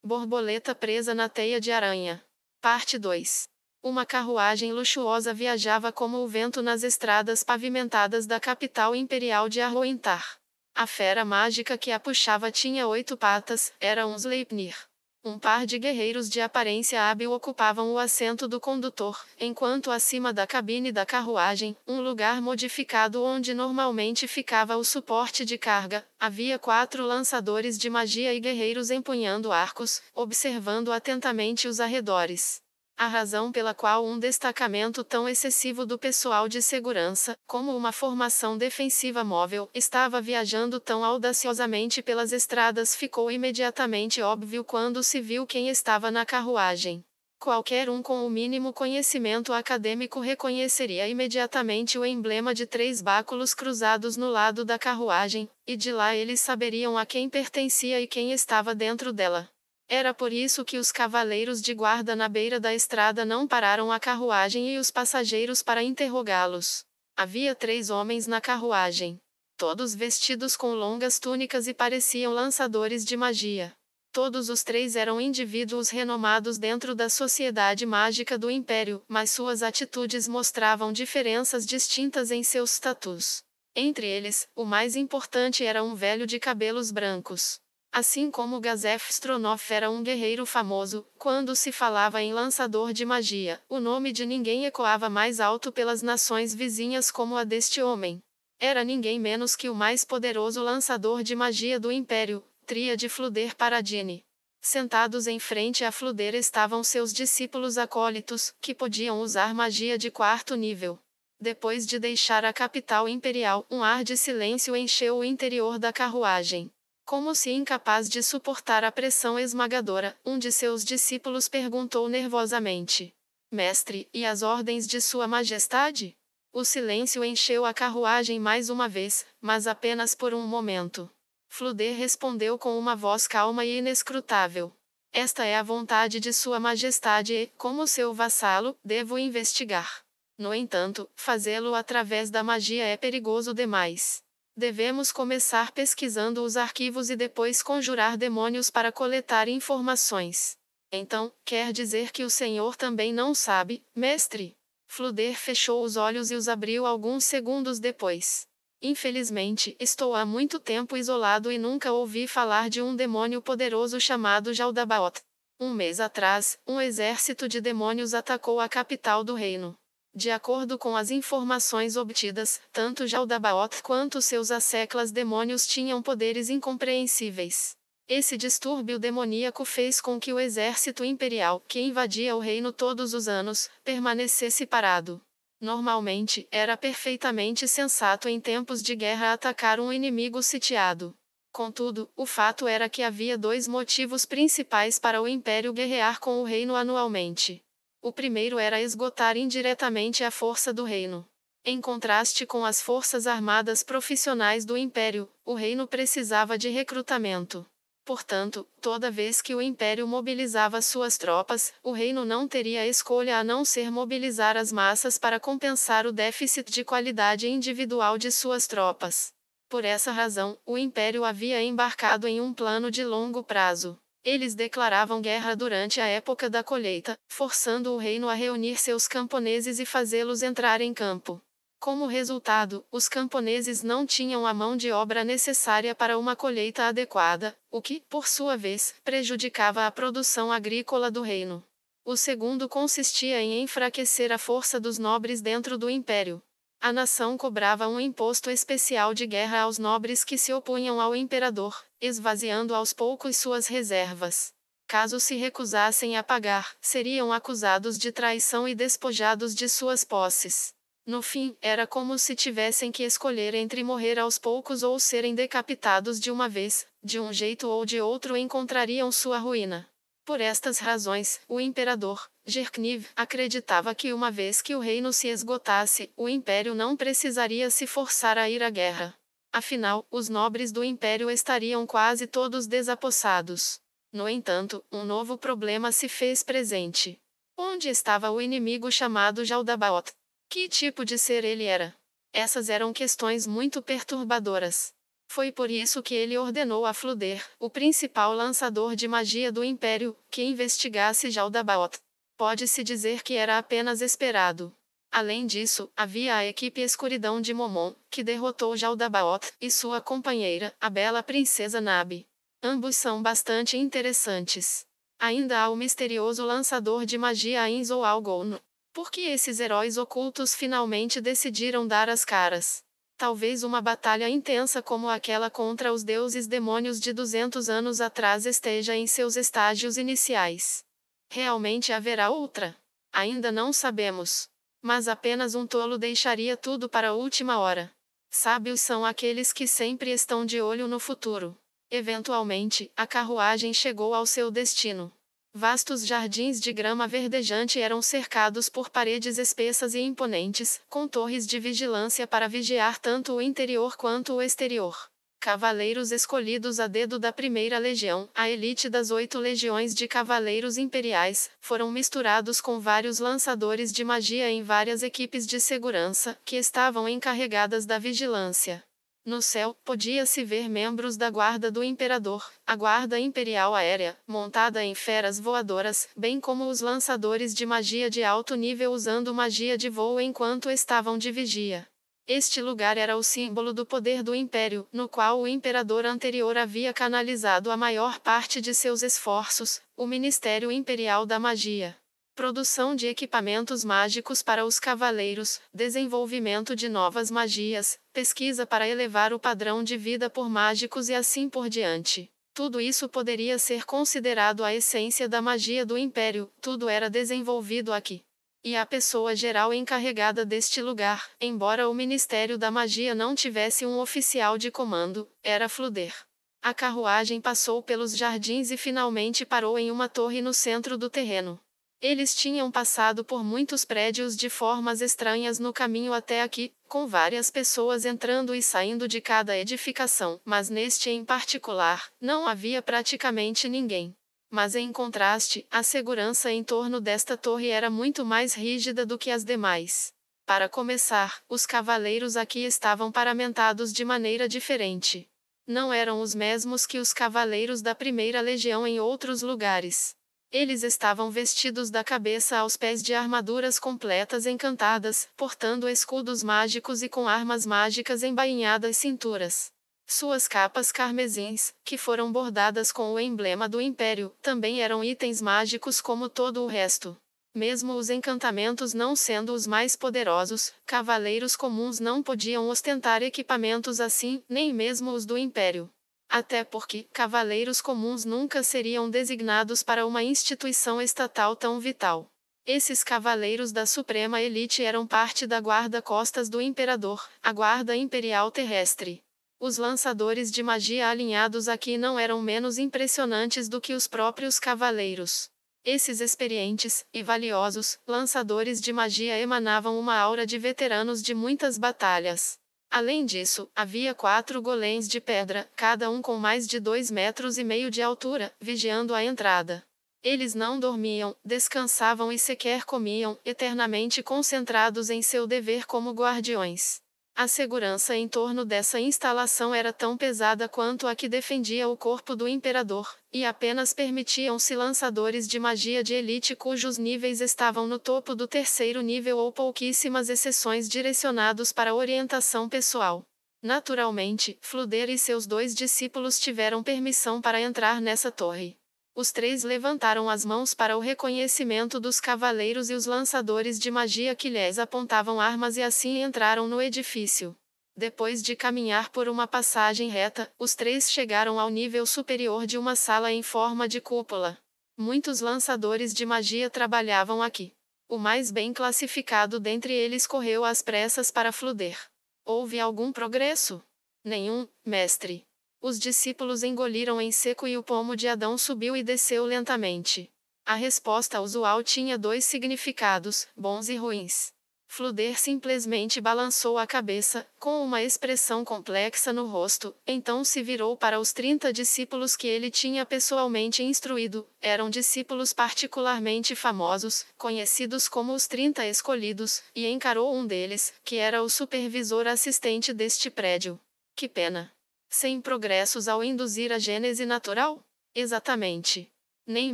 Borboleta presa na teia de aranha. Parte 2. Uma carruagem luxuosa viajava como o vento nas estradas pavimentadas da capital imperial de Arroentar. A fera mágica que a puxava tinha 8 patas, era um Sleipnir. Um par de guerreiros de aparência hábil ocupavam o assento do condutor, enquanto acima da cabine da carruagem, um lugar modificado onde normalmente ficava o suporte de carga, havia 4 lançadores de magia e guerreiros empunhando arcos, observando atentamente os arredores. A razão pela qual um destacamento tão excessivo do pessoal de segurança, como uma formação defensiva móvel, estava viajando tão audaciosamente pelas estradas ficou imediatamente óbvio quando se viu quem estava na carruagem. Qualquer um com o mínimo conhecimento acadêmico reconheceria imediatamente o emblema de 3 báculos cruzados no lado da carruagem, e de lá eles saberiam a quem pertencia e quem estava dentro dela. Era por isso que os cavaleiros de guarda na beira da estrada não pararam a carruagem e os passageiros para interrogá-los. Havia 3 homens na carruagem. Todos vestidos com longas túnicas e pareciam lançadores de magia. Todos os 3 eram indivíduos renomados dentro da sociedade mágica do Império, mas suas atitudes mostravam diferenças distintas em seus status. Entre eles, o mais importante era um velho de cabelos brancos. Assim como Gazef Stronoff era um guerreiro famoso, quando se falava em lançador de magia, o nome de ninguém ecoava mais alto pelas nações vizinhas como a deste homem. Era ninguém menos que o mais poderoso lançador de magia do Império, Tríade Fluder Paradine. Sentados em frente a Fluder estavam seus discípulos acólitos, que podiam usar magia de 4º nível. Depois de deixar a capital imperial, um ar de silêncio encheu o interior da carruagem. Como se incapaz de suportar a pressão esmagadora, um de seus discípulos perguntou nervosamente: Mestre, e as ordens de Sua Majestade? O silêncio encheu a carruagem mais uma vez, mas apenas por um momento. Fluder respondeu com uma voz calma e inescrutável: Esta é a vontade de Sua Majestade e, como seu vassalo, devo investigar. No entanto, fazê-lo através da magia é perigoso demais. Devemos começar pesquisando os arquivos e depois conjurar demônios para coletar informações. Então, quer dizer que o senhor também não sabe, mestre? Fluder fechou os olhos e os abriu alguns segundos depois. Infelizmente, estou há muito tempo isolado e nunca ouvi falar de um demônio poderoso chamado Jaldabaoth. 1 mês atrás, um exército de demônios atacou a capital do reino. De acordo com as informações obtidas, tanto Jaldabaoth quanto seus asseclas demônios tinham poderes incompreensíveis. Esse distúrbio demoníaco fez com que o exército imperial, que invadia o reino todos os anos, permanecesse parado. Normalmente, era perfeitamente sensato em tempos de guerra atacar um inimigo sitiado. Contudo, o fato era que havia 2 motivos principais para o Império guerrear com o reino anualmente. O primeiro era esgotar indiretamente a força do reino. Em contraste com as forças armadas profissionais do Império, o reino precisava de recrutamento. Portanto, toda vez que o Império mobilizava suas tropas, o reino não teria escolha a não ser mobilizar as massas para compensar o déficit de qualidade individual de suas tropas. Por essa razão, o Império havia embarcado em um plano de longo prazo. Eles declaravam guerra durante a época da colheita, forçando o reino a reunir seus camponeses e fazê-los entrar em campo. Como resultado, os camponeses não tinham a mão de obra necessária para uma colheita adequada, o que, por sua vez, prejudicava a produção agrícola do reino. O segundo consistia em enfraquecer a força dos nobres dentro do império. A nação cobrava um imposto especial de guerra aos nobres que se opunham ao imperador, esvaziando aos poucos suas reservas. Caso se recusassem a pagar, seriam acusados de traição e despojados de suas posses. No fim, era como se tivessem que escolher entre morrer aos poucos ou serem decapitados de uma vez, de um jeito ou de outro encontrariam sua ruína. Por estas razões, o imperador, Gerkniv, acreditava que uma vez que o reino se esgotasse, o império não precisaria se forçar a ir à guerra. Afinal, os nobres do império estariam quase todos desapossados. No entanto, um novo problema se fez presente. Onde estava o inimigo chamado Jaldabaoth? Que tipo de ser ele era? Essas eram questões muito perturbadoras. Foi por isso que ele ordenou a Fluder, o principal lançador de magia do Império, que investigasse Jaldabaoth. Pode-se dizer que era apenas esperado. Além disso, havia a equipe Escuridão de Momon, que derrotou Jaldabaoth e sua companheira, a bela princesa Nabi. Ambos são bastante interessantes. Ainda há o misterioso lançador de magia Ainzo Algon. Por que esses heróis ocultos finalmente decidiram dar as caras? Talvez uma batalha intensa como aquela contra os deuses demônios de 200 anos atrás esteja em seus estágios iniciais. Realmente haverá outra? Ainda não sabemos. Mas apenas um tolo deixaria tudo para a última hora. Sábios são aqueles que sempre estão de olho no futuro. Eventualmente, a carruagem chegou ao seu destino. Vastos jardins de grama verdejante eram cercados por paredes espessas e imponentes, com torres de vigilância para vigiar tanto o interior quanto o exterior. Cavaleiros escolhidos a dedo da primeira legião, a elite das 8 legiões de cavaleiros imperiais, foram misturados com vários lançadores de magia em várias equipes de segurança, que estavam encarregadas da vigilância. No céu, podia-se ver membros da Guarda do Imperador, a Guarda Imperial Aérea, montada em feras voadoras, bem como os lançadores de magia de alto nível usando magia de voo enquanto estavam de vigia. Este lugar era o símbolo do poder do Império, no qual o imperador anterior havia canalizado a maior parte de seus esforços, o Ministério Imperial da Magia. Produção de equipamentos mágicos para os cavaleiros, desenvolvimento de novas magias, pesquisa para elevar o padrão de vida por mágicos e assim por diante. Tudo isso poderia ser considerado a essência da magia do Império, tudo era desenvolvido aqui. E a pessoa geral encarregada deste lugar, embora o Ministério da Magia não tivesse um oficial de comando, era Fluder. A carruagem passou pelos jardins e finalmente parou em uma torre no centro do terreno. Eles tinham passado por muitos prédios de formas estranhas no caminho até aqui, com várias pessoas entrando e saindo de cada edificação, mas neste em particular, não havia praticamente ninguém. Mas em contraste, a segurança em torno desta torre era muito mais rígida do que as demais. Para começar, os cavaleiros aqui estavam paramentados de maneira diferente. Não eram os mesmos que os cavaleiros da primeira legião em outros lugares. Eles estavam vestidos da cabeça aos pés de armaduras completas encantadas, portando escudos mágicos e com armas mágicas embainhadas cinturas. Suas capas carmesins, que foram bordadas com o emblema do Império, também eram itens mágicos como todo o resto. Mesmo os encantamentos não sendo os mais poderosos, cavaleiros comuns não podiam ostentar equipamentos assim, nem mesmo os do Império. Até porque, cavaleiros comuns nunca seriam designados para uma instituição estatal tão vital. Esses cavaleiros da Suprema Elite eram parte da guarda-costas do Imperador, a Guarda Imperial Terrestre. Os lançadores de magia alinhados aqui não eram menos impressionantes do que os próprios cavaleiros. Esses experientes e valiosos lançadores de magia emanavam uma aura de veteranos de muitas batalhas. Além disso, havia 4 golems de pedra, cada um com mais de 2,5 metros de altura, vigiando a entrada. Eles não dormiam, descansavam e sequer comiam, eternamente concentrados em seu dever como guardiões. A segurança em torno dessa instalação era tão pesada quanto a que defendia o corpo do imperador, e apenas permitiam-se lançadores de magia de elite cujos níveis estavam no topo do 3º nível ou pouquíssimas exceções direcionados para orientação pessoal. Naturalmente, Fluder e seus 2 discípulos tiveram permissão para entrar nessa torre. Os 3 levantaram as mãos para o reconhecimento dos cavaleiros e os lançadores de magia que lhes apontavam armas e assim entraram no edifício. Depois de caminhar por uma passagem reta, os 3 chegaram ao nível superior de uma sala em forma de cúpula. Muitos lançadores de magia trabalhavam aqui. O mais bem classificado dentre eles correu às pressas para Fluder. Houve algum progresso? Nenhum, mestre. Os discípulos engoliram em seco e o pomo de Adão subiu e desceu lentamente. A resposta usual tinha 2 significados, bons e ruins. Fluder simplesmente balançou a cabeça, com uma expressão complexa no rosto, então se virou para os 30 discípulos que ele tinha pessoalmente instruído. Eram discípulos particularmente famosos, conhecidos como os 30 escolhidos, e encarou um deles, que era o supervisor assistente deste prédio. Que pena. Sem progressos ao induzir a gênese natural? Exatamente. Nem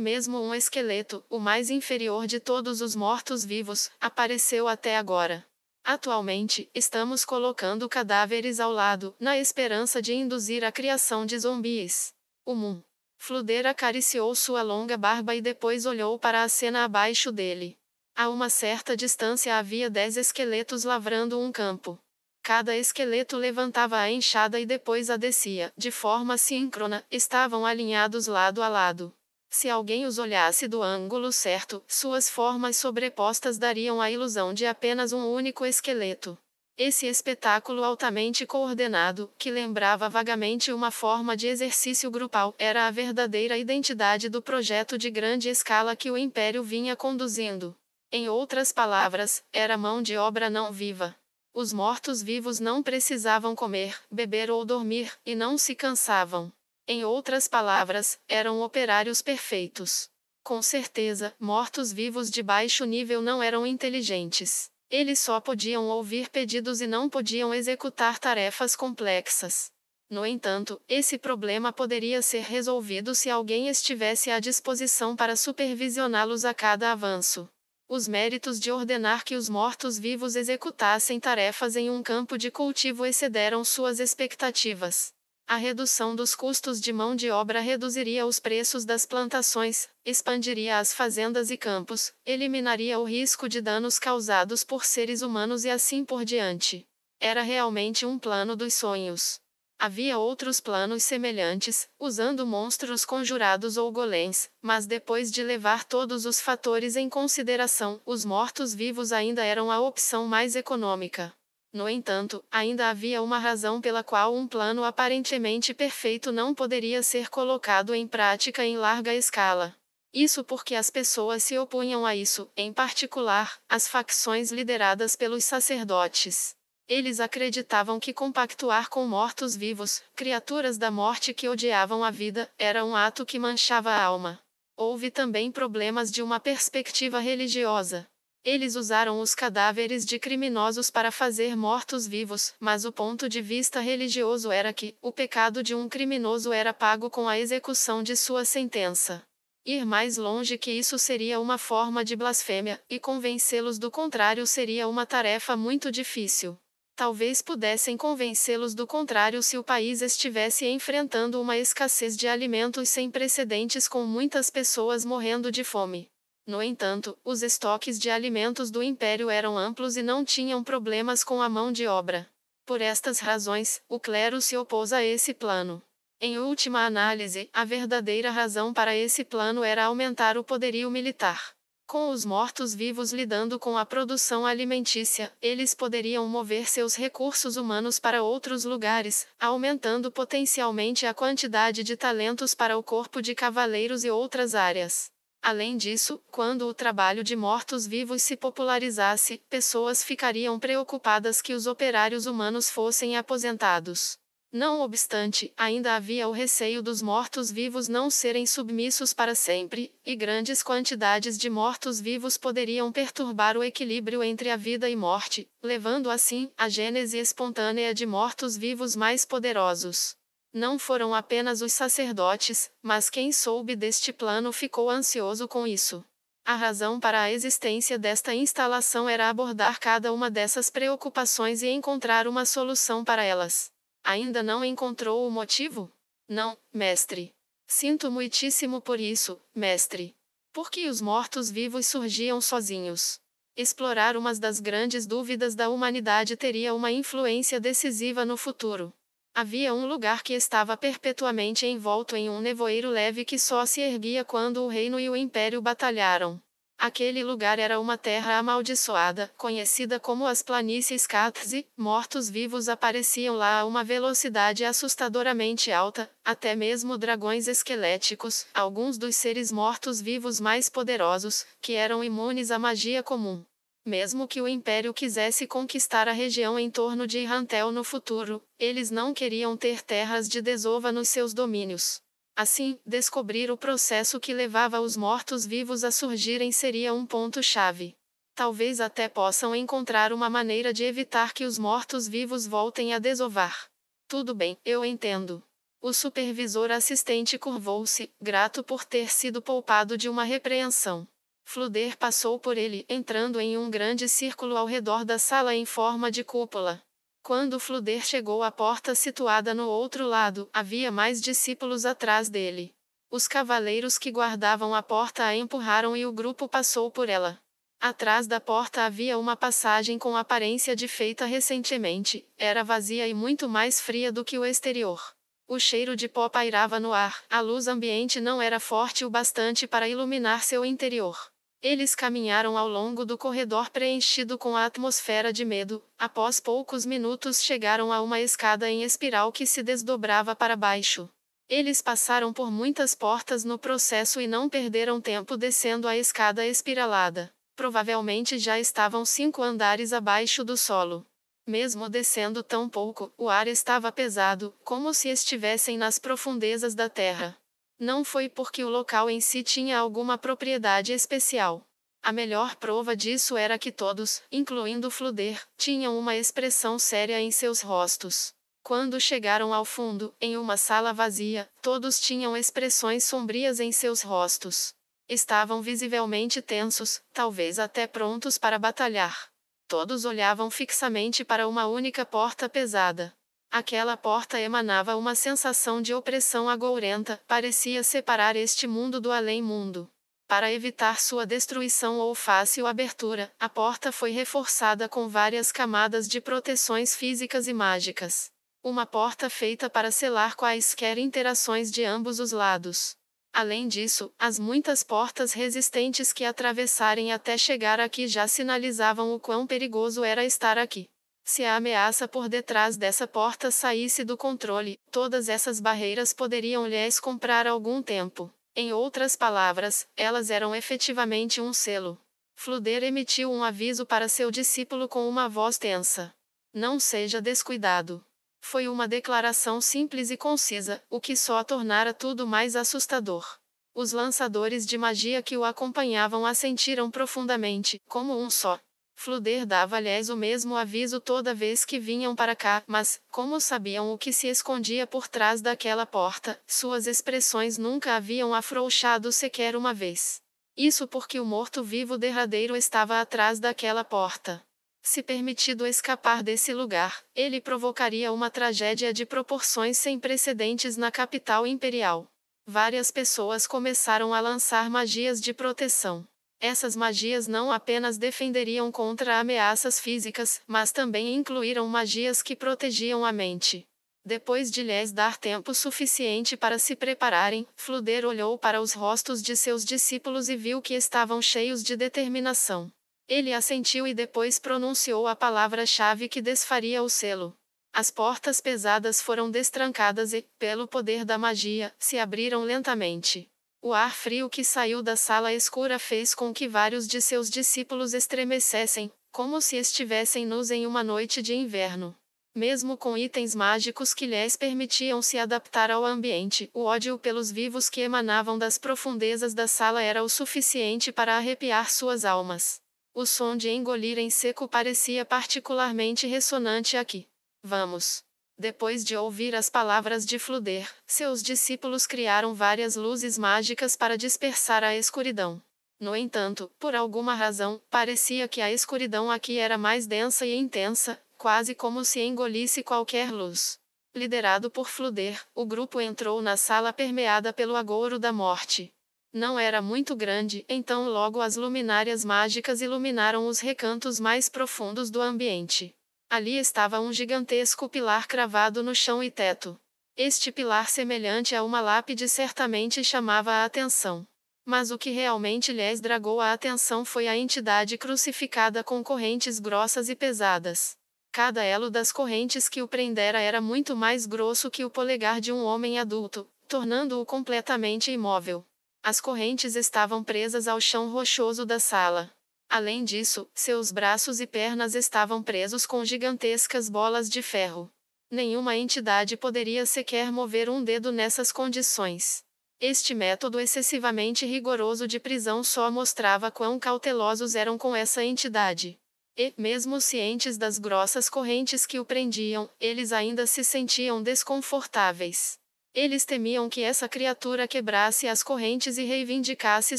mesmo um esqueleto, o mais inferior de todos os mortos-vivos, apareceu até agora. Atualmente, estamos colocando cadáveres ao lado, na esperança de induzir a criação de zumbis. O Moon. Fluder acariciou sua longa barba e depois olhou para a cena abaixo dele. A uma certa distância havia 10 esqueletos lavrando um campo. Cada esqueleto levantava a enxada e depois a descia, de forma síncrona, estavam alinhados lado a lado. Se alguém os olhasse do ângulo certo, suas formas sobrepostas dariam a ilusão de apenas um único esqueleto. Esse espetáculo altamente coordenado, que lembrava vagamente uma forma de exercício grupal, era a verdadeira identidade do projeto de grande escala que o Império vinha conduzindo. Em outras palavras, era mão de obra não viva. Os mortos-vivos não precisavam comer, beber ou dormir, e não se cansavam. Em outras palavras, eram operários perfeitos. Com certeza, mortos-vivos de baixo nível não eram inteligentes. Eles só podiam ouvir pedidos e não podiam executar tarefas complexas. No entanto, esse problema poderia ser resolvido se alguém estivesse à disposição para supervisioná-los a cada avanço. Os méritos de ordenar que os mortos-vivos executassem tarefas em um campo de cultivo excederam suas expectativas. A redução dos custos de mão de obra reduziria os preços das plantações, expandiria as fazendas e campos, eliminaria o risco de danos causados por seres humanos e assim por diante. Era realmente um plano dos sonhos. Havia outros planos semelhantes, usando monstros conjurados ou golems, mas depois de levar todos os fatores em consideração, os mortos-vivos ainda eram a opção mais econômica. No entanto, ainda havia uma razão pela qual um plano aparentemente perfeito não poderia ser colocado em prática em larga escala. Isso porque as pessoas se opunham a isso, em particular, as facções lideradas pelos sacerdotes. Eles acreditavam que compactuar com mortos-vivos, criaturas da morte que odiavam a vida, era um ato que manchava a alma. Houve também problemas de uma perspectiva religiosa. Eles usaram os cadáveres de criminosos para fazer mortos-vivos, mas o ponto de vista religioso era que o pecado de um criminoso era pago com a execução de sua sentença. Ir mais longe que isso seria uma forma de blasfêmia, e convencê-los do contrário seria uma tarefa muito difícil. Talvez pudessem convencê-los do contrário se o país estivesse enfrentando uma escassez de alimentos sem precedentes com muitas pessoas morrendo de fome. No entanto, os estoques de alimentos do Império eram amplos e não tinham problemas com a mão de obra. Por estas razões, o clero se opôs a esse plano. Em última análise, a verdadeira razão para esse plano era aumentar o poderio militar. Com os mortos-vivos lidando com a produção alimentícia, eles poderiam mover seus recursos humanos para outros lugares, aumentando potencialmente a quantidade de talentos para o corpo de cavaleiros e outras áreas. Além disso, quando o trabalho de mortos-vivos se popularizasse, pessoas ficariam preocupadas que os operários humanos fossem aposentados. Não obstante, ainda havia o receio dos mortos-vivos não serem submissos para sempre, e grandes quantidades de mortos-vivos poderiam perturbar o equilíbrio entre a vida e morte, levando assim à gênese espontânea de mortos-vivos mais poderosos. Não foram apenas os sacerdotes, mas quem soube deste plano ficou ansioso com isso. A razão para a existência desta instalação era abordar cada uma dessas preocupações e encontrar uma solução para elas. Ainda não encontrou o motivo? Não, mestre. Sinto muitíssimo por isso, mestre. Por que os mortos-vivos surgiam sozinhos? Explorar uma das grandes dúvidas da humanidade teria uma influência decisiva no futuro. Havia um lugar que estava perpetuamente envolto em um nevoeiro leve que só se erguia quando o reino e o império batalharam. Aquele lugar era uma terra amaldiçoada, conhecida como as planícies Katzi. Mortos-vivos apareciam lá a uma velocidade assustadoramente alta, até mesmo dragões esqueléticos, alguns dos seres mortos-vivos mais poderosos, que eram imunes à magia comum. Mesmo que o Império quisesse conquistar a região em torno de Irrantel no futuro, eles não queriam ter terras de desova nos seus domínios. Assim, descobrir o processo que levava os mortos-vivos a surgirem seria um ponto-chave. Talvez até possam encontrar uma maneira de evitar que os mortos-vivos voltem a desovar. Tudo bem, eu entendo. O supervisor assistente curvou-se, grato por ter sido poupado de uma repreensão. Flúder passou por ele, entrando em um grande círculo ao redor da sala em forma de cúpula. Quando Flúder chegou à porta situada no outro lado, havia mais discípulos atrás dele. Os cavaleiros que guardavam a porta a empurraram e o grupo passou por ela. Atrás da porta havia uma passagem com aparência de feita recentemente, era vazia e muito mais fria do que o exterior. O cheiro de pó pairava no ar, a luz ambiente não era forte o bastante para iluminar seu interior. Eles caminharam ao longo do corredor preenchido com a atmosfera de medo. Após poucos minutos chegaram a uma escada em espiral que se desdobrava para baixo. Eles passaram por muitas portas no processo e não perderam tempo descendo a escada espiralada. Provavelmente já estavam 5 andares abaixo do solo. Mesmo descendo tão pouco, o ar estava pesado, como se estivessem nas profundezas da terra. Não foi porque o local em si tinha alguma propriedade especial. A melhor prova disso era que todos, incluindo Flúder, tinham uma expressão séria em seus rostos. Quando chegaram ao fundo, em uma sala vazia, todos tinham expressões sombrias em seus rostos. Estavam visivelmente tensos, talvez até prontos para batalhar. Todos olhavam fixamente para uma única porta pesada. Aquela porta emanava uma sensação de opressão agourenta, parecia separar este mundo do além-mundo. Para evitar sua destruição ou fácil abertura, a porta foi reforçada com várias camadas de proteções físicas e mágicas. Uma porta feita para selar quaisquer interações de ambos os lados. Além disso, as muitas portas resistentes que atravessarem até chegar aqui já sinalizavam o quão perigoso era estar aqui. Se a ameaça por detrás dessa porta saísse do controle, todas essas barreiras poderiam lhes comprar algum tempo. Em outras palavras, elas eram efetivamente um selo. Flúder emitiu um aviso para seu discípulo com uma voz tensa. Não seja descuidado. Foi uma declaração simples e concisa, o que só tornara tudo mais assustador. Os lançadores de magia que o acompanhavam assentiram profundamente, como um só. Flúder dava-lhes o mesmo aviso toda vez que vinham para cá, mas, como sabiam o que se escondia por trás daquela porta, suas expressões nunca haviam afrouxado sequer uma vez. Isso porque o morto-vivo derradeiro estava atrás daquela porta. Se permitido escapar desse lugar, ele provocaria uma tragédia de proporções sem precedentes na capital imperial. Várias pessoas começaram a lançar magias de proteção. Essas magias não apenas defenderiam contra ameaças físicas, mas também incluíram magias que protegiam a mente. Depois de lhes dar tempo suficiente para se prepararem, Flúder olhou para os rostos de seus discípulos e viu que estavam cheios de determinação. Ele assentiu e depois pronunciou a palavra-chave que desfaria o selo. As portas pesadas foram destrancadas e, pelo poder da magia, se abriram lentamente. O ar frio que saiu da sala escura fez com que vários de seus discípulos estremecessem, como se estivessem nus em uma noite de inverno. Mesmo com itens mágicos que lhes permitiam se adaptar ao ambiente, o ódio pelos vivos que emanavam das profundezas da sala era o suficiente para arrepiar suas almas. O som de engolir em seco parecia particularmente ressonante aqui. Vamos. Depois de ouvir as palavras de Flúder, seus discípulos criaram várias luzes mágicas para dispersar a escuridão. No entanto, por alguma razão, parecia que a escuridão aqui era mais densa e intensa, quase como se engolisse qualquer luz. Liderado por Flúder, o grupo entrou na sala permeada pelo agouro da morte. Não era muito grande, então logo as luminárias mágicas iluminaram os recantos mais profundos do ambiente. Ali estava um gigantesco pilar cravado no chão e teto. Este pilar semelhante a uma lápide certamente chamava a atenção. Mas o que realmente lhes dragou a atenção foi a entidade crucificada com correntes grossas e pesadas. Cada elo das correntes que o prendera era muito mais grosso que o polegar de um homem adulto, tornando-o completamente imóvel. As correntes estavam presas ao chão rochoso da sala. Além disso, seus braços e pernas estavam presos com gigantescas bolas de ferro. Nenhuma entidade poderia sequer mover um dedo nessas condições. Este método excessivamente rigoroso de prisão só mostrava quão cautelosos eram com essa entidade. E, mesmo cientes das grossas correntes que o prendiam, eles ainda se sentiam desconfortáveis. Eles temiam que essa criatura quebrasse as correntes e reivindicasse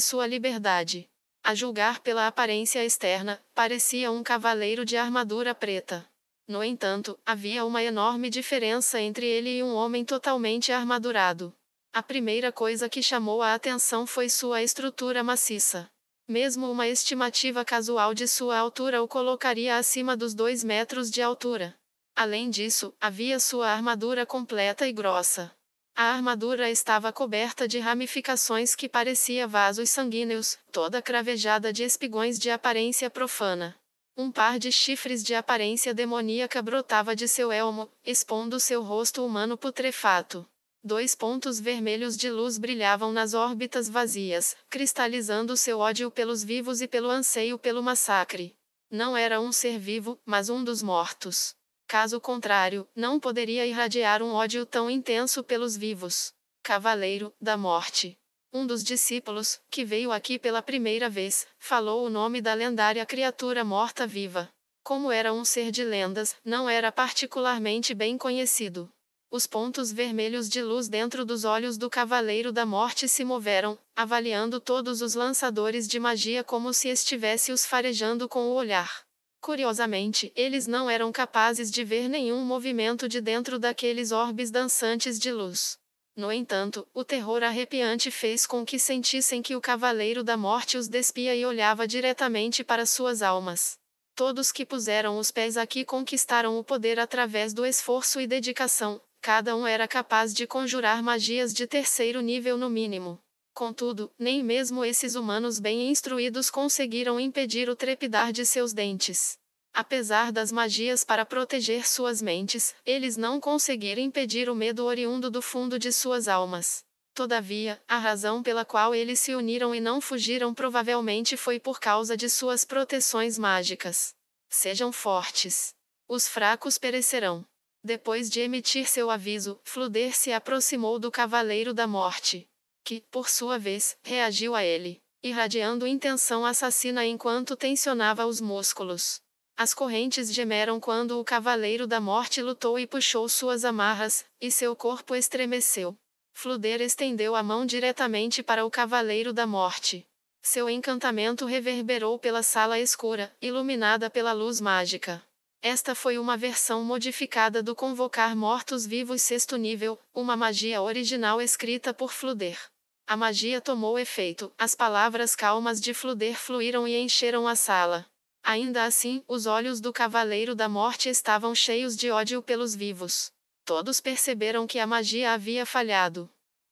sua liberdade. A julgar pela aparência externa, parecia um cavaleiro de armadura preta. No entanto, havia uma enorme diferença entre ele e um homem totalmente armadurado. A primeira coisa que chamou a atenção foi sua estrutura maciça. Mesmo uma estimativa casual de sua altura o colocaria acima dos 2 metros de altura. Além disso, havia sua armadura completa e grossa. A armadura estava coberta de ramificações que parecia vasos sanguíneos, toda cravejada de espigões de aparência profana. Um par de chifres de aparência demoníaca brotava de seu elmo, expondo seu rosto humano putrefato. 2 pontos vermelhos de luz brilhavam nas órbitas vazias, cristalizando seu ódio pelos vivos e pelo anseio pelo massacre. Não era um ser vivo, mas um dos mortos. Caso contrário, não poderia irradiar um ódio tão intenso pelos vivos. Cavaleiro da Morte. Um dos discípulos, que veio aqui pela primeira vez, falou o nome da lendária criatura morta-viva. Como era um ser de lendas, não era particularmente bem conhecido. Os pontos vermelhos de luz dentro dos olhos do Cavaleiro da Morte se moveram, avaliando todos os lançadores de magia como se estivesse os farejando com o olhar. Curiosamente, eles não eram capazes de ver nenhum movimento de dentro daqueles orbes dançantes de luz. No entanto, o terror arrepiante fez com que sentissem que o Cavaleiro da Morte os despia e olhava diretamente para suas almas. Todos que puseram os pés aqui conquistaram o poder através do esforço e dedicação, cada um era capaz de conjurar magias de 3º nível no mínimo. Contudo, nem mesmo esses humanos bem instruídos conseguiram impedir o trepidar de seus dentes. Apesar das magias para proteger suas mentes, eles não conseguiram impedir o medo oriundo do fundo de suas almas. Todavia, a razão pela qual eles se uniram e não fugiram provavelmente foi por causa de suas proteções mágicas. Sejam fortes. Os fracos perecerão. Depois de emitir seu aviso, Fluder se aproximou do Cavaleiro da Morte, que, por sua vez, reagiu a ele, irradiando intenção assassina enquanto tensionava os músculos. As correntes gemeram quando o Cavaleiro da Morte lutou e puxou suas amarras, e seu corpo estremeceu. Fluder estendeu a mão diretamente para o Cavaleiro da Morte. Seu encantamento reverberou pela sala escura, iluminada pela luz mágica. Esta foi uma versão modificada do Convocar Mortos-Vivos 6º nível, uma magia original escrita por Fluder. A magia tomou efeito, as palavras calmas de Fluder fluíram e encheram a sala. Ainda assim, os olhos do Cavaleiro da Morte estavam cheios de ódio pelos vivos. Todos perceberam que a magia havia falhado.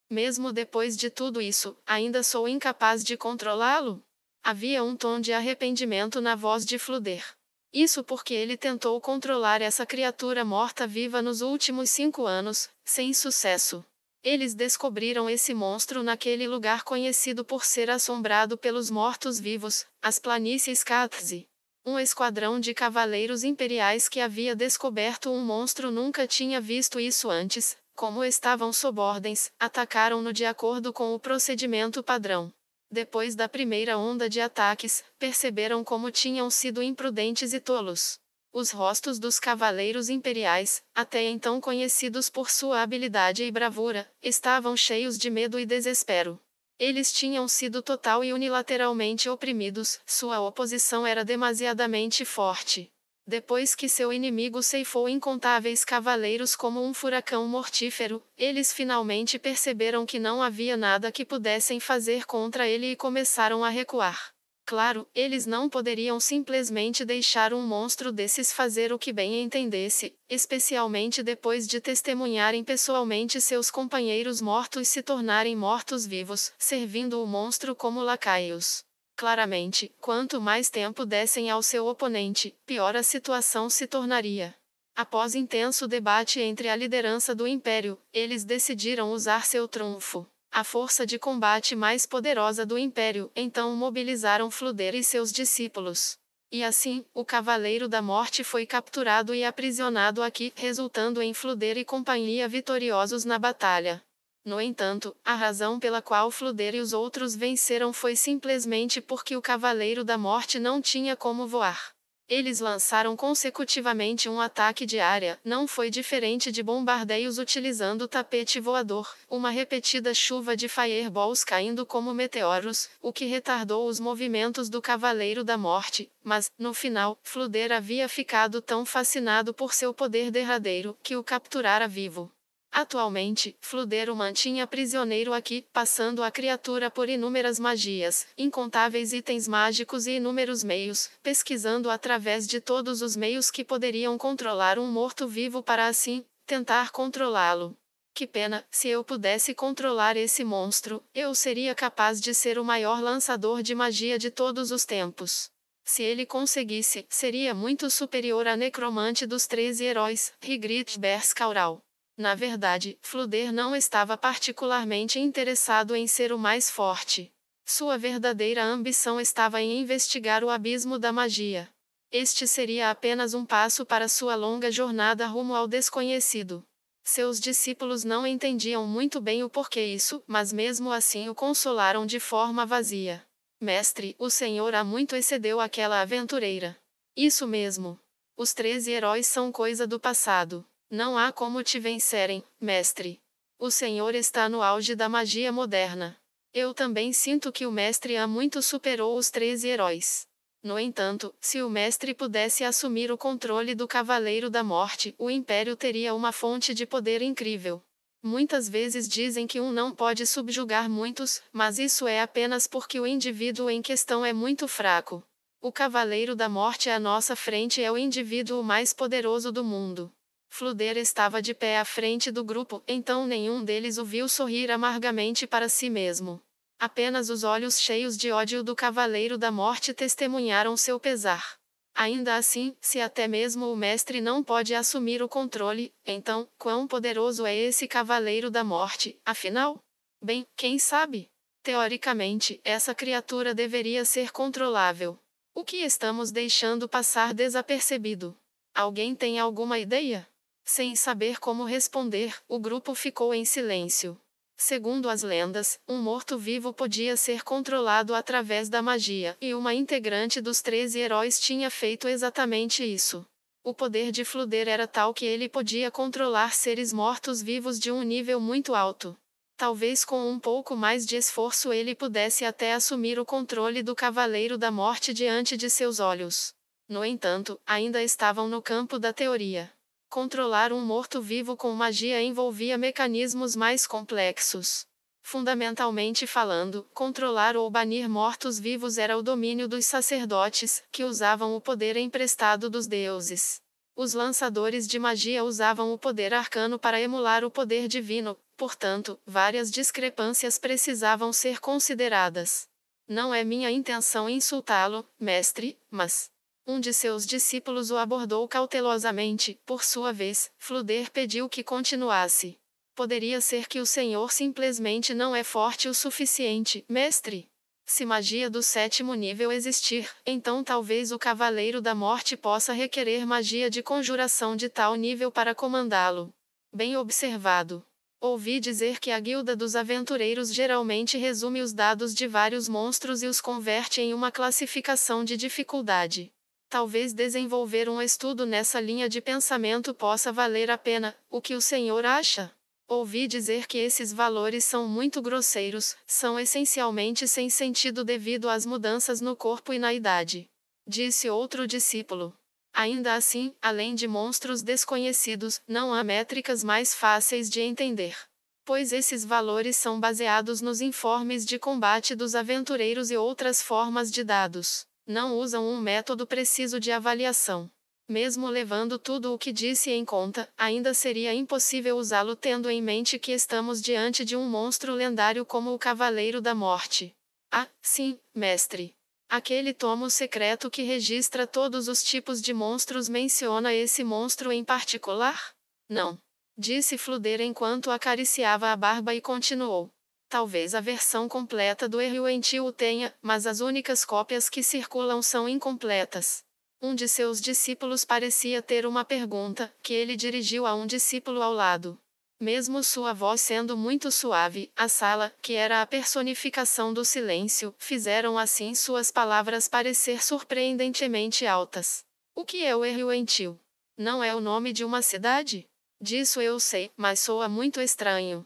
Mesmo depois de tudo isso, ainda sou incapaz de controlá-lo? Havia um tom de arrependimento na voz de Fluder. Isso porque ele tentou controlar essa criatura morta-viva nos últimos 5 anos, sem sucesso. Eles descobriram esse monstro naquele lugar conhecido por ser assombrado pelos mortos-vivos, as planícies Katzi. Um esquadrão de cavaleiros imperiais que havia descoberto um monstro nunca tinha visto isso antes. Como estavam sob ordens, atacaram-no de acordo com o procedimento padrão. Depois da primeira onda de ataques, perceberam como tinham sido imprudentes e tolos. Os rostos dos cavaleiros imperiais, até então conhecidos por sua habilidade e bravura, estavam cheios de medo e desespero. Eles tinham sido total e unilateralmente oprimidos, sua oposição era demasiadamente forte. Depois que seu inimigo ceifou incontáveis cavaleiros como um furacão mortífero, eles finalmente perceberam que não havia nada que pudessem fazer contra ele e começaram a recuar. Claro, eles não poderiam simplesmente deixar um monstro desses fazer o que bem entendesse, especialmente depois de testemunharem pessoalmente seus companheiros mortos se tornarem mortos-vivos, servindo o monstro como lacaios. Claramente, quanto mais tempo dessem ao seu oponente, pior a situação se tornaria. Após intenso debate entre a liderança do Império, eles decidiram usar seu trunfo. A força de combate mais poderosa do Império, então mobilizaram Fluder e seus discípulos. E assim, o Cavaleiro da Morte foi capturado e aprisionado aqui, resultando em Fluder e companhia vitoriosos na batalha. No entanto, a razão pela qual Fluder e os outros venceram foi simplesmente porque o Cavaleiro da Morte não tinha como voar. Eles lançaram consecutivamente um ataque de área, não foi diferente de bombardeios utilizando tapete voador, uma repetida chuva de fireballs caindo como meteoros, o que retardou os movimentos do Cavaleiro da Morte, mas, no final, Fluder havia ficado tão fascinado por seu poder derradeiro, que o capturara vivo. Atualmente, Fluder o mantinha prisioneiro aqui, passando a criatura por inúmeras magias, incontáveis itens mágicos e inúmeros meios, pesquisando através de todos os meios que poderiam controlar um morto-vivo para assim, tentar controlá-lo. Que pena, se eu pudesse controlar esse monstro, eu seria capaz de ser o maior lançador de magia de todos os tempos. Se ele conseguisse, seria muito superior a Necromante dos 13 heróis, Ygritte Berskaural. Na verdade, Fluder não estava particularmente interessado em ser o mais forte. Sua verdadeira ambição estava em investigar o abismo da magia. Este seria apenas um passo para sua longa jornada rumo ao desconhecido. Seus discípulos não entendiam muito bem o porquê isso, mas mesmo assim o consolaram de forma vazia. Mestre, o Senhor há muito excedeu aquela aventureira. Isso mesmo. Os 13 heróis são coisa do passado. Não há como te vencerem, mestre. O Senhor está no auge da magia moderna. Eu também sinto que o mestre há muito superou os 13 heróis. No entanto, se o mestre pudesse assumir o controle do Cavaleiro da Morte, o Império teria uma fonte de poder incrível. Muitas vezes dizem que um não pode subjugar muitos, mas isso é apenas porque o indivíduo em questão é muito fraco. O Cavaleiro da Morte à nossa frente é o indivíduo mais poderoso do mundo. Fluder estava de pé à frente do grupo, então nenhum deles o viu sorrir amargamente para si mesmo. Apenas os olhos cheios de ódio do Cavaleiro da Morte testemunharam seu pesar. Ainda assim, se até mesmo o mestre não pode assumir o controle, então, quão poderoso é esse Cavaleiro da Morte, afinal? Bem, quem sabe? Teoricamente, essa criatura deveria ser controlável. O que estamos deixando passar desapercebido? Alguém tem alguma ideia? Sem saber como responder, o grupo ficou em silêncio. Segundo as lendas, um morto-vivo podia ser controlado através da magia, e uma integrante dos 13 heróis tinha feito exatamente isso. O poder de Fluder era tal que ele podia controlar seres mortos-vivos de um nível muito alto. Talvez com um pouco mais de esforço ele pudesse até assumir o controle do Cavaleiro da Morte diante de seus olhos. No entanto, ainda estavam no campo da teoria. Controlar um morto-vivo com magia envolvia mecanismos mais complexos. Fundamentalmente falando, controlar ou banir mortos-vivos era o domínio dos sacerdotes, que usavam o poder emprestado dos deuses. Os lançadores de magia usavam o poder arcano para emular o poder divino, portanto, várias discrepâncias precisavam ser consideradas. Não é minha intenção insultá-lo, mestre, mas um de seus discípulos o abordou cautelosamente. Por sua vez, Fluder pediu que continuasse. Poderia ser que o Senhor simplesmente não é forte o suficiente, mestre. Se magia do 7º nível existir, então talvez o Cavaleiro da Morte possa requerer magia de conjuração de tal nível para comandá-lo. Bem observado. Ouvi dizer que a Guilda dos Aventureiros geralmente resume os dados de vários monstros e os converte em uma classificação de dificuldade. Talvez desenvolver um estudo nessa linha de pensamento possa valer a pena. O que o senhor acha? Ouvi dizer que esses valores são muito grosseiros, são essencialmente sem sentido devido às mudanças no corpo e na idade. Disse outro discípulo. Ainda assim, além de monstros desconhecidos, não há métricas mais fáceis de entender. Pois esses valores são baseados nos informes de combate dos aventureiros e outras formas de dados. Não usam um método preciso de avaliação. Mesmo levando tudo o que disse em conta, ainda seria impossível usá-lo tendo em mente que estamos diante de um monstro lendário como o Cavaleiro da Morte. Ah, sim, mestre. Aquele tomo secreto que registra todos os tipos de monstros menciona esse monstro em particular? Não. Disse Fluder enquanto acariciava a barba e continuou. Talvez a versão completa do Errant o tenha, mas as únicas cópias que circulam são incompletas. Um de seus discípulos parecia ter uma pergunta, que ele dirigiu a um discípulo ao lado. Mesmo sua voz sendo muito suave, a sala, que era a personificação do silêncio, fizeram assim suas palavras parecer surpreendentemente altas. O que é o Erhuentil? Não é o nome de uma cidade? Disso eu sei, mas soa muito estranho.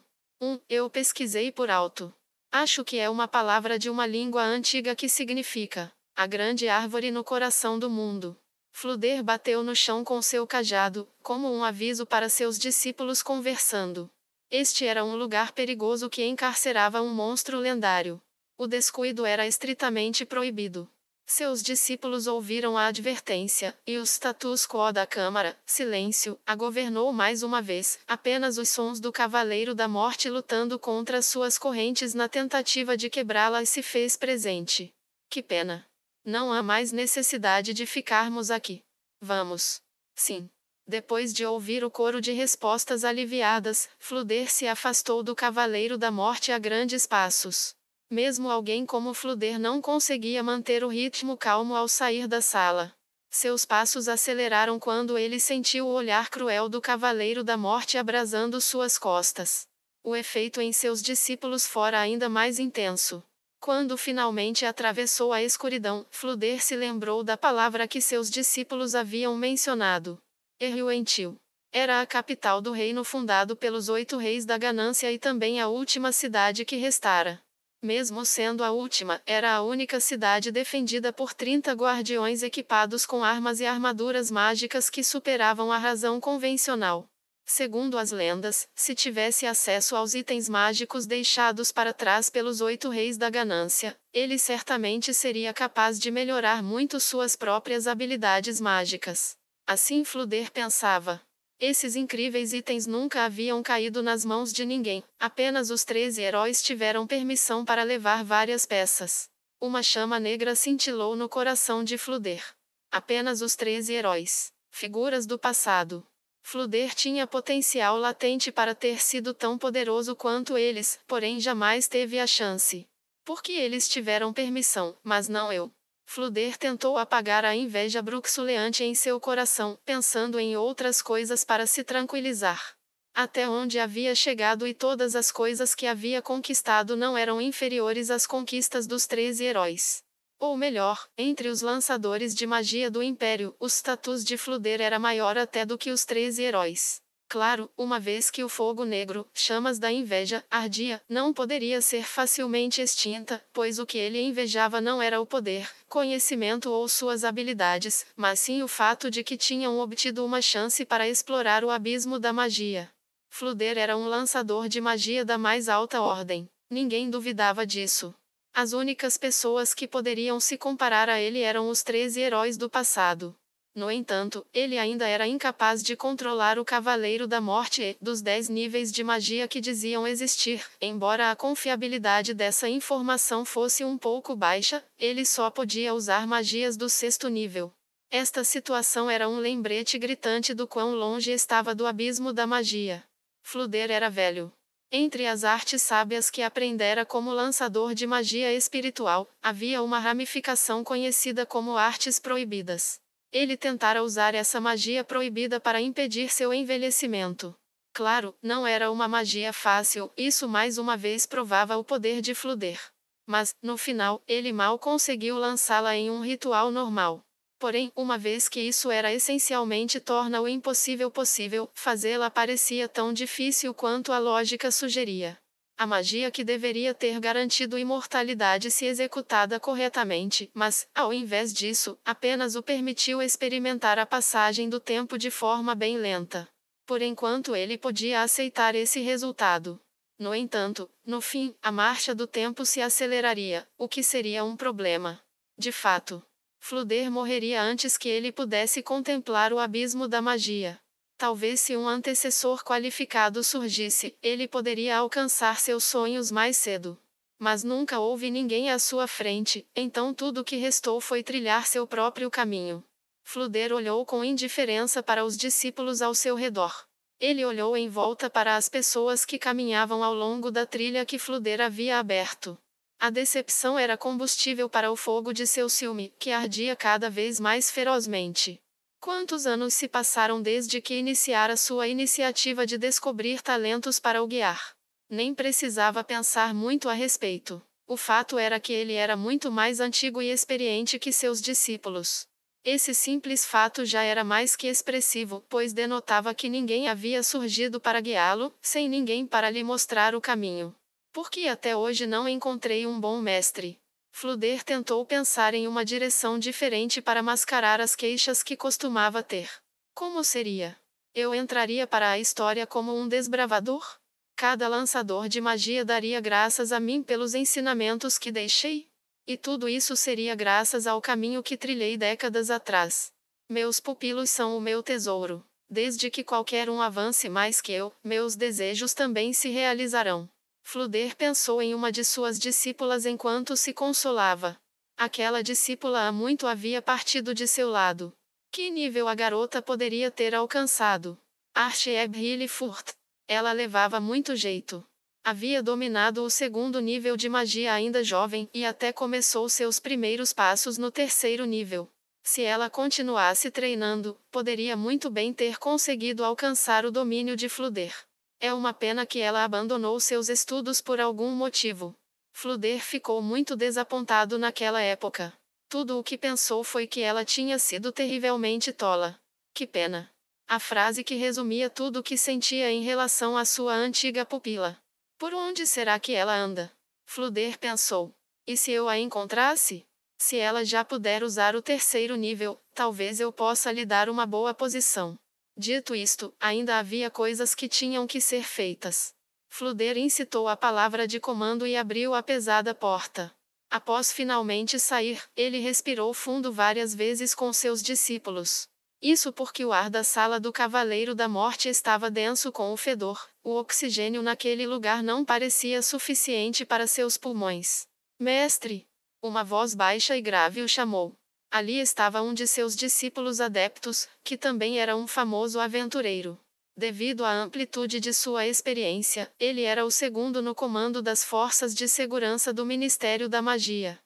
Eu pesquisei por alto. Acho que é uma palavra de uma língua antiga que significa a grande árvore no coração do mundo. Fluder bateu no chão com seu cajado, como um aviso para seus discípulos conversando. Este era um lugar perigoso que encarcerava um monstro lendário. O descuido era estritamente proibido. Seus discípulos ouviram a advertência, e o status quo da Câmara, silêncio, a governou mais uma vez, apenas os sons do Cavaleiro da Morte lutando contra suas correntes na tentativa de quebrá-las se fez presente. Que pena. Não há mais necessidade de ficarmos aqui. Vamos. Sim. Depois de ouvir o coro de respostas aliviadas, Fluder se afastou do Cavaleiro da Morte a grandes passos. Mesmo alguém como Fluder não conseguia manter o ritmo calmo ao sair da sala. Seus passos aceleraram quando ele sentiu o olhar cruel do Cavaleiro da Morte abrasando suas costas. O efeito em seus discípulos fora ainda mais intenso. Quando finalmente atravessou a escuridão, Fluder se lembrou da palavra que seus discípulos haviam mencionado. Erhuentil. Era a capital do reino fundado pelos 8 reis da ganância e também a última cidade que restara. Mesmo sendo a última, era a única cidade defendida por 30 guardiões equipados com armas e armaduras mágicas que superavam a razão convencional. Segundo as lendas, se tivesse acesso aos itens mágicos deixados para trás pelos 8 reis da ganância, ele certamente seria capaz de melhorar muito suas próprias habilidades mágicas. Assim Fluder pensava. Esses incríveis itens nunca haviam caído nas mãos de ninguém, apenas os 13 heróis tiveram permissão para levar várias peças. Uma chama negra cintilou no coração de Fluder. Apenas os 13 heróis. Figuras do passado. Fluder tinha potencial latente para ter sido tão poderoso quanto eles, porém jamais teve a chance. Porque eles tiveram permissão, mas não eu. Fluder tentou apagar a inveja bruxuleante em seu coração, pensando em outras coisas para se tranquilizar. Até onde havia chegado e todas as coisas que havia conquistado não eram inferiores às conquistas dos 13 heróis. Ou melhor, entre os lançadores de magia do Império, o status de Fluder era maior até do que os 13 heróis. Claro, uma vez que o fogo negro, chamas da inveja, ardia, não poderia ser facilmente extinta, pois o que ele invejava não era o poder, conhecimento ou suas habilidades, mas sim o fato de que tinham obtido uma chance para explorar o abismo da magia. Fluder era um lançador de magia da mais alta ordem. Ninguém duvidava disso. As únicas pessoas que poderiam se comparar a ele eram os 13 heróis do passado. No entanto, ele ainda era incapaz de controlar o Cavaleiro da Morte e, dos 10 níveis de magia que diziam existir, embora a confiabilidade dessa informação fosse um pouco baixa, ele só podia usar magias do 6º nível. Esta situação era um lembrete gritante do quão longe estava do abismo da magia. Fluder era velho. Entre as artes sábias que aprendera como lançador de magia espiritual, havia uma ramificação conhecida como artes proibidas. Ele tentara usar essa magia proibida para impedir seu envelhecimento. Claro, não era uma magia fácil, isso mais uma vez provava o poder de Fluder. Mas, no final, ele mal conseguiu lançá-la em um ritual normal. Porém, uma vez que isso era essencialmente torna o impossível possível, fazê-la parecia tão difícil quanto a lógica sugeria. A magia que deveria ter garantido imortalidade se executada corretamente, mas, ao invés disso, apenas o permitiu experimentar a passagem do tempo de forma bem lenta. Por enquanto ele podia aceitar esse resultado. No entanto, no fim, a marcha do tempo se aceleraria, o que seria um problema. De fato, Fluder morreria antes que ele pudesse contemplar o abismo da magia. Talvez se um antecessor qualificado surgisse, ele poderia alcançar seus sonhos mais cedo. Mas nunca houve ninguém à sua frente, então tudo o que restou foi trilhar seu próprio caminho. Fluder olhou com indiferença para os discípulos ao seu redor. Ele olhou em volta para as pessoas que caminhavam ao longo da trilha que Fluder havia aberto. A decepção era combustível para o fogo de seu ciúme, que ardia cada vez mais ferozmente. Quantos anos se passaram desde que iniciara sua iniciativa de descobrir talentos para o guiar? Nem precisava pensar muito a respeito. O fato era que ele era muito mais antigo e experiente que seus discípulos. Esse simples fato já era mais que expressivo, pois denotava que ninguém havia surgido para guiá-lo, sem ninguém para lhe mostrar o caminho. Por que até hoje não encontrei um bom mestre? Flúder tentou pensar em uma direção diferente para mascarar as queixas que costumava ter. Como seria? Eu entraria para a história como um desbravador? Cada lançador de magia daria graças a mim pelos ensinamentos que deixei? E tudo isso seria graças ao caminho que trilhei décadas atrás. Meus pupilos são o meu tesouro. Desde que qualquer um avance mais que eu, meus desejos também se realizarão. Flúder pensou em uma de suas discípulas enquanto se consolava. Aquela discípula há muito havia partido de seu lado. Que nível a garota poderia ter alcançado? Archie-Furt. Ela levava muito jeito. Havia dominado o segundo nível de magia ainda jovem, e até começou seus primeiros passos no terceiro nível. Se ela continuasse treinando, poderia muito bem ter conseguido alcançar o domínio de Flúder. É uma pena que ela abandonou seus estudos por algum motivo. Flúder ficou muito desapontado naquela época. Tudo o que pensou foi que ela tinha sido terrivelmente tola. Que pena. A frase que resumia tudo o que sentia em relação à sua antiga pupila. Por onde será que ela anda? Flúder pensou. E se eu a encontrasse? Se ela já puder usar o terceiro nível, talvez eu possa lhe dar uma boa posição. Dito isto, ainda havia coisas que tinham que ser feitas. Flúder incitou a palavra de comando e abriu a pesada porta. Após finalmente sair, ele respirou fundo várias vezes com seus discípulos. Isso porque o ar da sala do Cavaleiro da Morte estava denso com o fedor. O oxigênio naquele lugar não parecia suficiente para seus pulmões. Mestre! Uma voz baixa e grave o chamou. Ali estava um de seus discípulos adeptos, que também era um famoso aventureiro. Devido à amplitude de sua experiência, ele era o segundo no comando das forças de segurança do Ministério da Magia.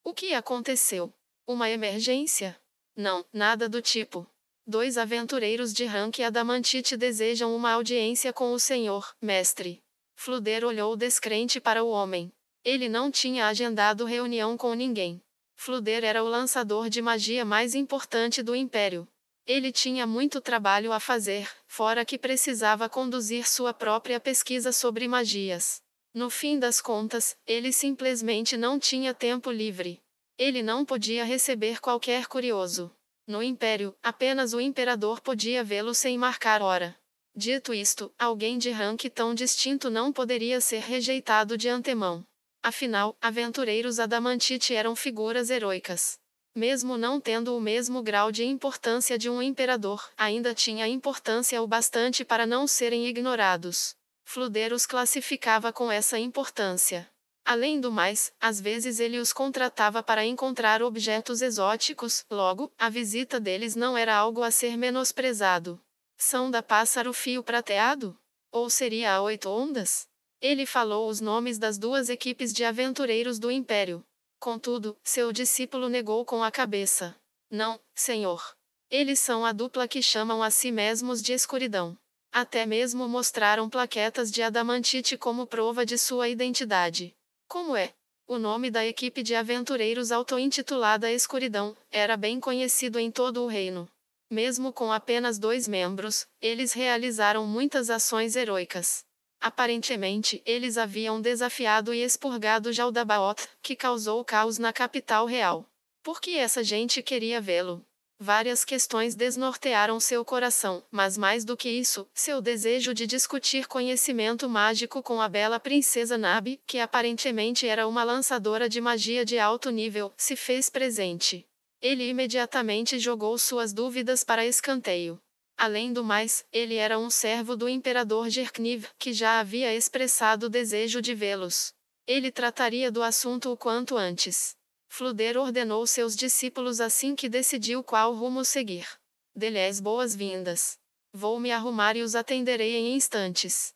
O que aconteceu? Uma emergência? Não, nada do tipo. 2 aventureiros de rank adamantite desejam uma audiência com o senhor, mestre. Flúder olhou descrente para o homem. Ele não tinha agendado reunião com ninguém. Flúder era o lançador de magia mais importante do Império. Ele tinha muito trabalho a fazer, fora que precisava conduzir sua própria pesquisa sobre magias. No fim das contas, ele simplesmente não tinha tempo livre. Ele não podia receber qualquer curioso. No Império, apenas o Imperador podia vê-lo sem marcar hora. Dito isto, alguém de rank tão distinto não poderia ser rejeitado de antemão. Afinal, aventureiros adamantite eram figuras heróicas. Mesmo não tendo o mesmo grau de importância de um imperador, ainda tinha importância o bastante para não serem ignorados. Flúder os classificava com essa importância. Além do mais, às vezes ele os contratava para encontrar objetos exóticos, logo, a visita deles não era algo a ser menosprezado. São da Pássaro Fio Prateado? Ou seria a 8 Ondas? Ele falou os nomes das 2 equipes de aventureiros do Império. Contudo, seu discípulo negou com a cabeça. Não, senhor. Eles são a dupla que chamam a si mesmos de Escuridão. Até mesmo mostraram plaquetas de adamantite como prova de sua identidade. Como é? O nome da equipe de aventureiros auto-intitulada Escuridão era bem conhecido em todo o reino. Mesmo com apenas 2 membros, eles realizaram muitas ações heróicas. Aparentemente, eles haviam desafiado e expurgado Jaldabaoth, que causou caos na capital real. Por que essa gente queria vê-lo? Várias questões desnortearam seu coração, mas mais do que isso, seu desejo de discutir conhecimento mágico com a bela princesa Nabi, que aparentemente era uma lançadora de magia de alto nível, se fez presente. Ele imediatamente jogou suas dúvidas para escanteio. Além do mais, ele era um servo do imperador Gerkniv, que já havia expressado o desejo de vê-los. Ele trataria do assunto o quanto antes. Flúder ordenou seus discípulos assim que decidiu qual rumo seguir. Dê-lhes boas-vindas. Vou me arrumar e os atenderei em instantes.